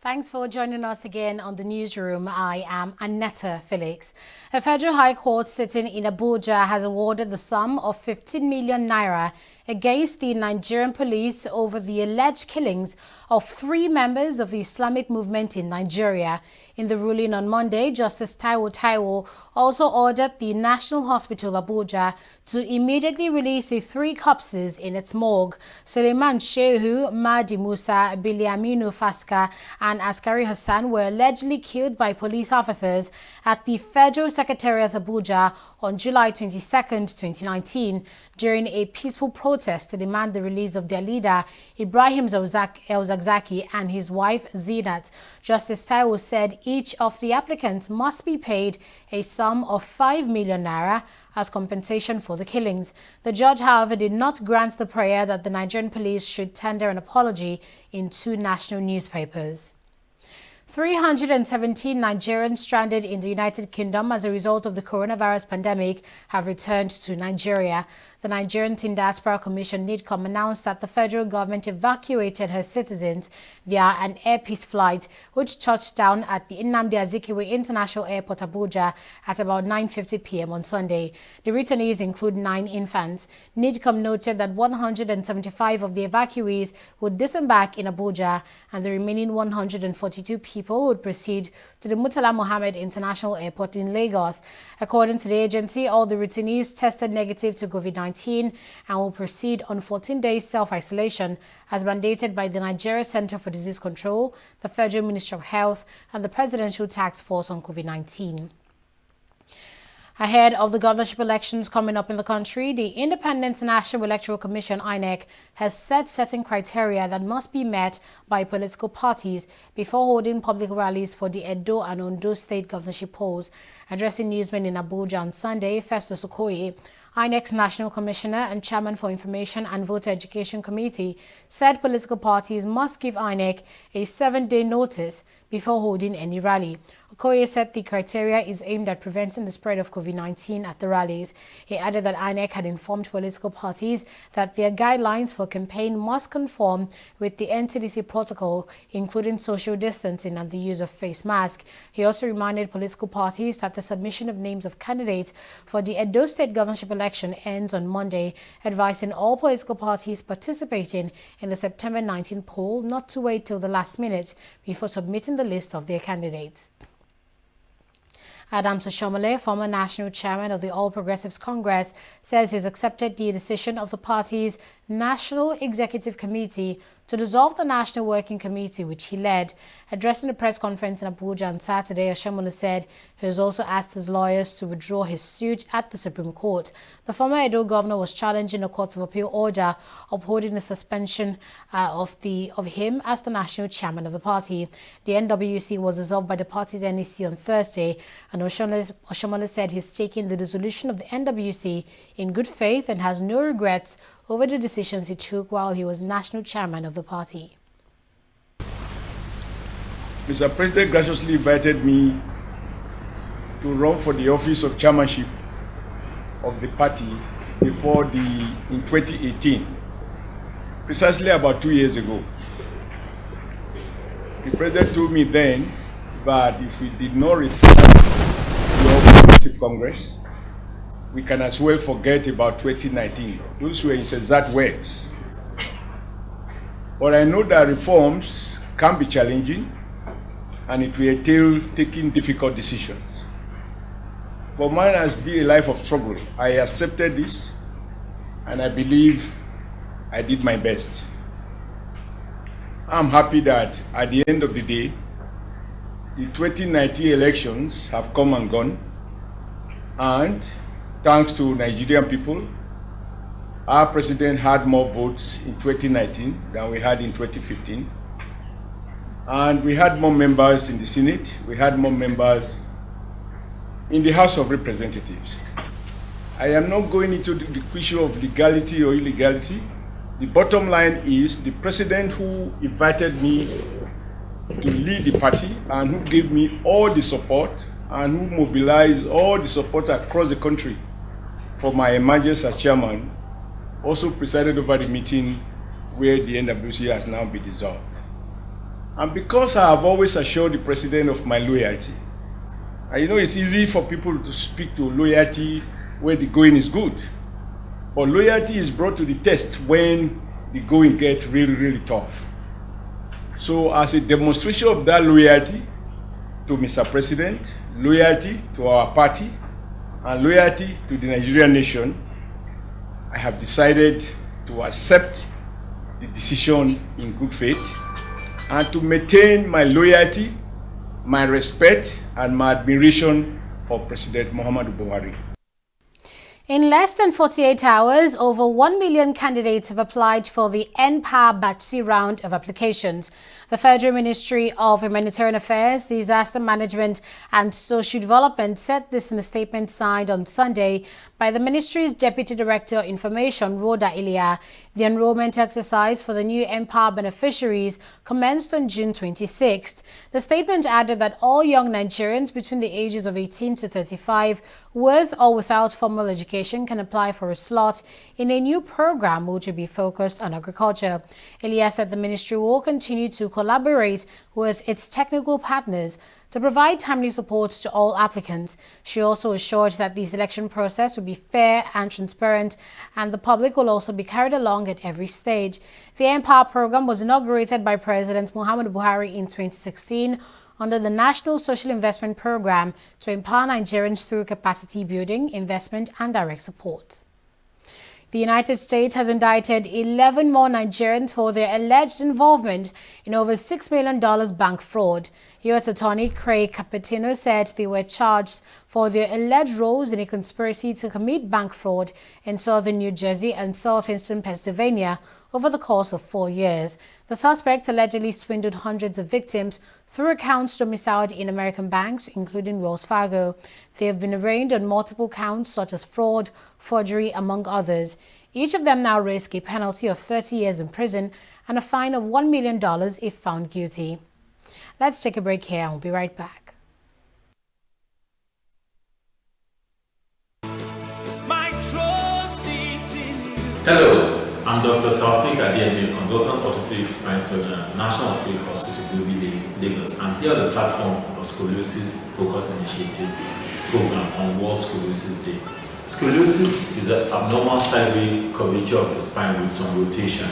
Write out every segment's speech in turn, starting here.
Thanks for joining us again on the newsroom. I am Annetta Felix. A federal high court sitting in Abuja has awarded the sum of 15 million naira against the Nigerian police over the alleged killings of 3 members of the Islamic movement in Nigeria. In the ruling on Monday, Justice Taiwo also ordered the National Hospital Abuja to immediately release the 3 corpses in its morgue. Suleiman Shehu, Mahdi Musa, Biliaminu Faska, and Askari Hassan were allegedly killed by police officers at the Federal Secretariat Abuja on July 22, 2019, during a peaceful protest to demand the release of their leader, Ibrahim El-Zakzaky, and his wife, Zinat. Justice Taiwo said each of the applicants must be paid a sum of 5 million naira as compensation for the killings. The judge, however, did not grant the prayer that the Nigerian police should tender an apology in 2 national newspapers. 317 Nigerians stranded in the United Kingdom as a result of the coronavirus pandemic have returned to Nigeria. The Nigerian Teen Diaspora Commission (NIDCOM) announced that the federal government evacuated her citizens via an Air Peace flight, which touched down at the Nnamdi Azikiwe International Airport, Abuja, at about 9:50 p.m. on Sunday. The returnees include 9 infants. NIDCOM noted that 175 of the evacuees would disembark in Abuja, and the remaining 142 people would proceed to the Murtala Mohammed International Airport in Lagos. According to the agency, all the returnees tested negative to COVID-19 and will proceed on 14 days self-isolation as mandated by the Nigeria Center for Disease Control, the Federal Ministry of Health, and the Presidential Task Force on COVID-19. Ahead of the governorship elections coming up in the country, the Independent National Electoral Commission (INEC) has set certain criteria that must be met by political parties before holding public rallies for the Edo and Ondo state governorship polls. Addressing newsmen in Abuja on Sunday, Festus Okoye, INEC's National Commissioner and Chairman for Information and Voter Education Committee, said political parties must give INEC a 7-day notice before holding any rally. Okoye said the criteria is aimed at preventing the spread of COVID-19 at the rallies. He added that INEC had informed political parties that their guidelines for campaign must conform with the NTDC protocol, including social distancing and the use of face masks. He also reminded political parties that the submission of names of candidates for the Edo State governorship election ends on Monday, advising all political parties participating in the September 19 poll not to wait till the last minute before submitting the list of their candidates. Adams Oshomole, former national chairman of the All Progressives Congress, says he's accepted the decision of the party's National Executive Committee to dissolve the National Working Committee, which he led. Addressing a press conference in Abuja on Saturday, Oshomole said he has also asked his lawyers to withdraw his suit at the Supreme Court. The former Edo governor was challenging a Court of Appeal order upholding the suspension of him as the national chairman of the party. The NWC was dissolved by the party's NEC on Thursday, and Oshomole said he's taking the dissolution of the NWC in good faith and has no regrets over the decisions he took while he was national chairman of the party. Mr. President graciously invited me to run for the office of chairmanship of the party in 2018, precisely about 2 years ago. The president told me then that if we did not reform the Progressive Congress, we can as well forget about 2019. Those were his exact words. But I know that reforms can be challenging and it will entail taking difficult decisions. But mine has been a life of struggle. I accepted this and I believe I did my best. I'm happy that at the end of the day, the 2019 elections have come and gone, and thanks to Nigerian people, our president had more votes in 2019 than we had in 2015. And we had more members in the Senate, we had more members in the House of Representatives. I am not going into the issue of legality or illegality. The bottom line is the president who invited me to lead the party and who gave me all the support and who mobilized all the support across the country for my emergence as chairman, also presided over the meeting where the NWC has now been dissolved. And because I have always assured the president of my loyalty, and it's easy for people to speak to loyalty where the going is good, but loyalty is brought to the test when the going gets really, really tough. So as a demonstration of that loyalty to Mr. President, loyalty to our party, and loyalty to the Nigerian nation, I have decided to accept the decision in good faith and to maintain my loyalty, my respect, and my admiration for President Muhammadu Buhari. In less than 48 hours, over 1 million candidates have applied for the NPAR Batch C round of applications. The Federal Ministry of Humanitarian Affairs, Disaster Management and Social Development said this in a statement signed on Sunday by the ministry's Deputy Director of Information, Rhoda Ilia. The enrollment exercise for the new NPAR beneficiaries commenced on June 26th. The statement added that all young Nigerians between the ages of 18 to 35 with or without formal education can apply for a slot in a new program which will be focused on agriculture. Elias said the ministry will continue to collaborate with its technical partners to provide timely support to all applicants. She also assured that the selection process will be fair and transparent, and the public will also be carried along at every stage. The NPAR program was inaugurated by President Muhammadu Buhari in 2016 under the National Social Investment Program to empower Nigerians through capacity building, investment, and direct support. The United States has indicted 11 more Nigerians for their alleged involvement in over $6 million bank fraud. U.S. Attorney Craig Capitino said they were charged for their alleged roles in a conspiracy to commit bank fraud in southern New Jersey and southeastern Pennsylvania over the course of 4 years. The suspects allegedly swindled hundreds of victims through accounts domiciled in American banks, including Wells Fargo. They have been arraigned on multiple counts such as fraud, forgery, among others. Each of them now risk a penalty of 30 years in prison and a fine of $1 million if found guilty. Let's take a break here and we'll be right back. Hello, I'm Dr. Taufik Adeyemi, consultant orthopedic spine surgeon at National Orthopedic Hospital, Bovile, Lagos. I'm here on the platform of Scoliosis Focus Initiative program on World Scoliosis Day. Scoliosis is an abnormal sideways curvature of the spine with some rotation.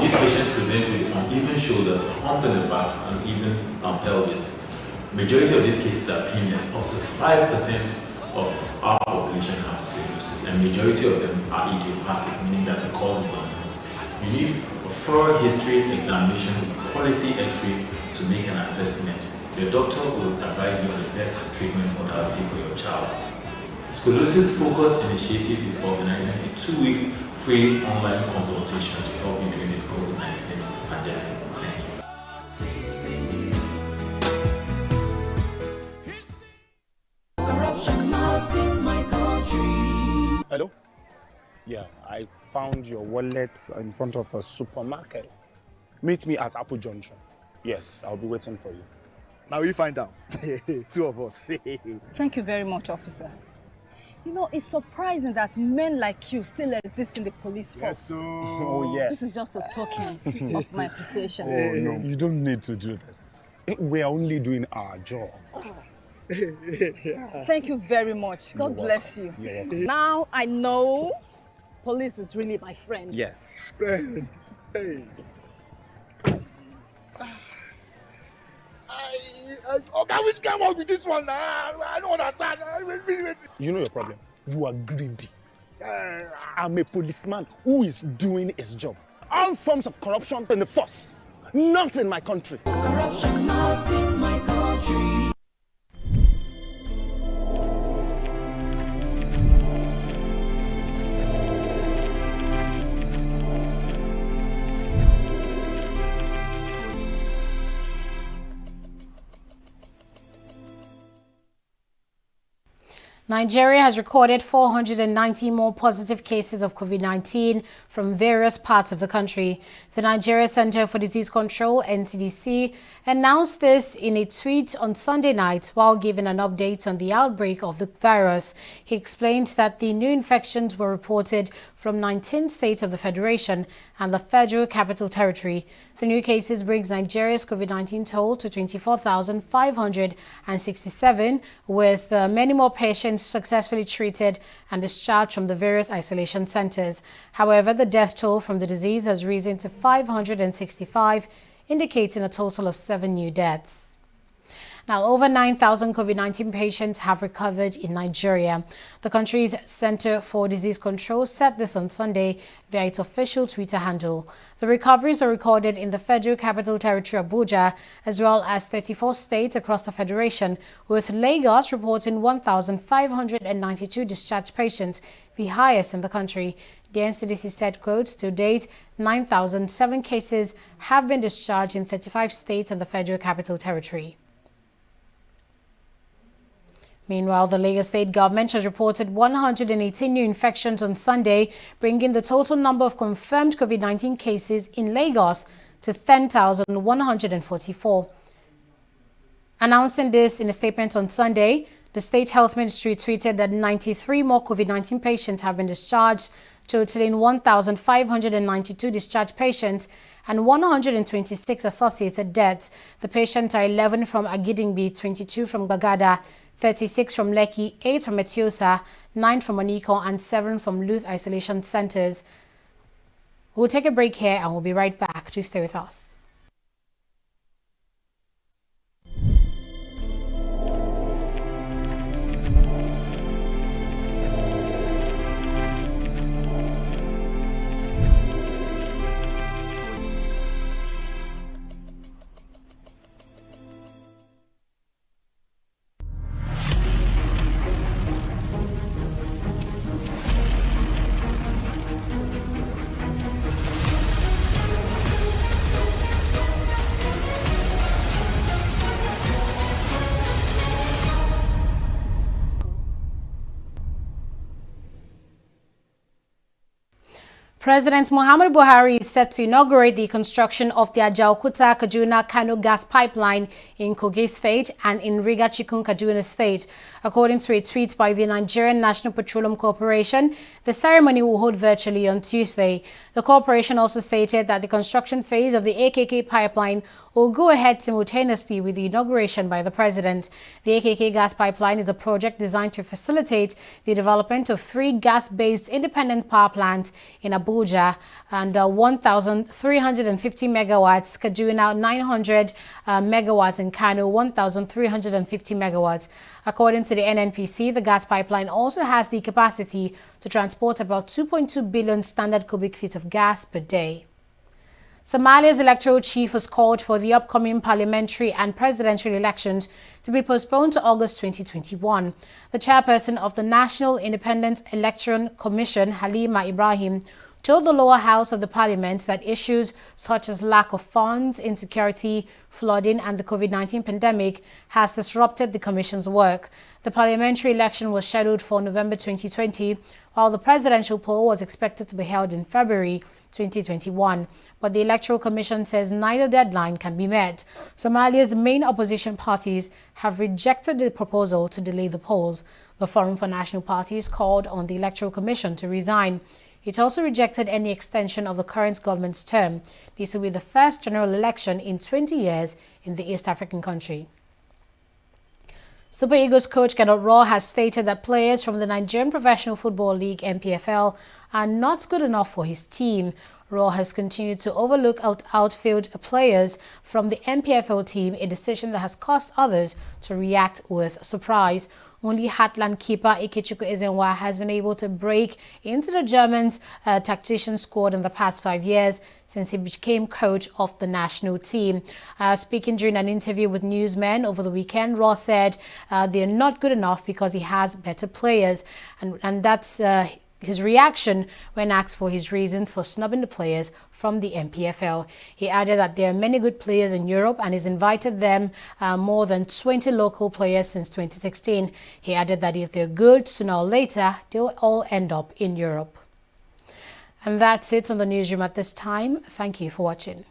These patients present with uneven shoulders, a hump in the back, and uneven pelvis. Majority of these cases are painless. Up to 5% of our population have scoliosis, and majority of them are idiopathic, meaning that the cause is unknown. You need a thorough history examination with quality X-ray to make an assessment. Your doctor will advise you on the best treatment modality for your child. Scoliosis Focus Initiative is organizing a 2-week free online consultation to help you during this COVID-19 pandemic. Thank you. Hello? Yeah, I found your wallet in front of a supermarket. Meet me at Apple Junction. Yes, I'll be waiting for you. Now we find out. Two of us. Thank you very much, officer. You know, it's surprising that men like you still exist in the police force. Yes, so... Oh, yes. This is just a token of my appreciation. Oh, no, you don't need to do this. We're only doing our job. Thank you very much. God bless you. You're welcome. Now I know police is really my friend. Yes. Friend. Hey. Okay, which game was with this one? I don't understand. You know your problem. You are greedy. I'm a policeman who is doing his job. All forms of corruption in the force. Not in my country. Corruption not in my country. Nigeria has recorded 490 more positive cases of COVID-19 from various parts of the country. The Nigeria Center for Disease Control, NCDC, announced this in a tweet on Sunday night while giving an update on the outbreak of the virus. He explained that the new infections were reported from 19 states of the Federation and the Federal Capital Territory. The new cases brings Nigeria's COVID-19 toll to 24,567, with many more patients successfully treated and discharged from the various isolation centers. However, the death toll from the disease has risen to 565, indicating a total of 7 new deaths. Now, over 9,000 COVID-19 patients have recovered in Nigeria. The country's Center for Disease Control said this on Sunday via its official Twitter handle. The recoveries are recorded in the Federal Capital Territory, Abuja, as well as 34 states across the Federation, with Lagos reporting 1,592 discharged patients, the highest in the country. The NCDC said, quote, to date, 9,007 cases have been discharged in 35 states and the Federal Capital Territory. Meanwhile, the Lagos state government has reported 118 new infections on Sunday, bringing the total number of confirmed COVID-19 cases in Lagos to 10,144. Announcing this in a statement on Sunday, the State Health Ministry tweeted that 93 more COVID-19 patients have been discharged, totaling 1,592 discharged patients and 126 associated deaths. The patients are 11 from Agidingbi, 22 from Gbagada, 36 from Lekki, 8 from Etiosa, 9 from Oniko, and 7 from Luth Isolation Centers. We'll take a break here and we'll be right back. Please stay with us. President Muhammadu Buhari is set to inaugurate the construction of the Ajaokuta-Kaduna Gas Pipeline in Kogi State and in Riga-Chikun, Kaduna State. According to a tweet by the Nigerian National Petroleum Corporation, the ceremony will hold virtually on Tuesday. The corporation also stated that the construction phase of the AKK pipeline will go ahead simultaneously with the inauguration by the president. The AKK Gas Pipeline is a project designed to facilitate the development of 3 gas-based independent power plants in Abuja and 1,350 megawatts, Kaduna 900 megawatts, and Kano 1,350 megawatts. According to the NNPC, the gas pipeline also has the capacity to transport about 2.2 billion standard cubic feet of gas per day. Somalia's electoral chief has called for the upcoming parliamentary and presidential elections to be postponed to August 2021. The chairperson of the National Independent Election Commission, Halima Ibrahim, told the lower house of the parliament that issues such as lack of funds, insecurity, flooding and the COVID-19 pandemic has disrupted the commission's work. The parliamentary election was scheduled for November 2020, while the presidential poll was expected to be held in February 2021. But the Electoral Commission says neither deadline can be met. Somalia's main opposition parties have rejected the proposal to delay the polls. The Forum for National Parties called on the Electoral Commission to resign. It also rejected any extension of the current government's term. This will be the first general election in 20 years in the East African country. Super Eagles coach Kenneth Raw has stated that players from the Nigerian Professional Football League (NPFL) are not good enough for his team. Raw has continued to overlook outfield players from the NPFL team, a decision that has caused others to react with surprise. Only Heartland keeper Ikechukwu Ezenwa has been able to break into the Germans' tactician squad in the past 5 years since he became coach of the national team. Speaking during an interview with newsmen over the weekend, Ross said they're not good enough because he has better players, and that's his reaction when asked for his reasons for snubbing the players from the MPFL. He added that there are many good players in Europe and he's invited them more than 20 local players since 2016. He added that if they're good, sooner or later, they'll all end up in Europe. And that's it on the newsroom at this time. Thank you for watching.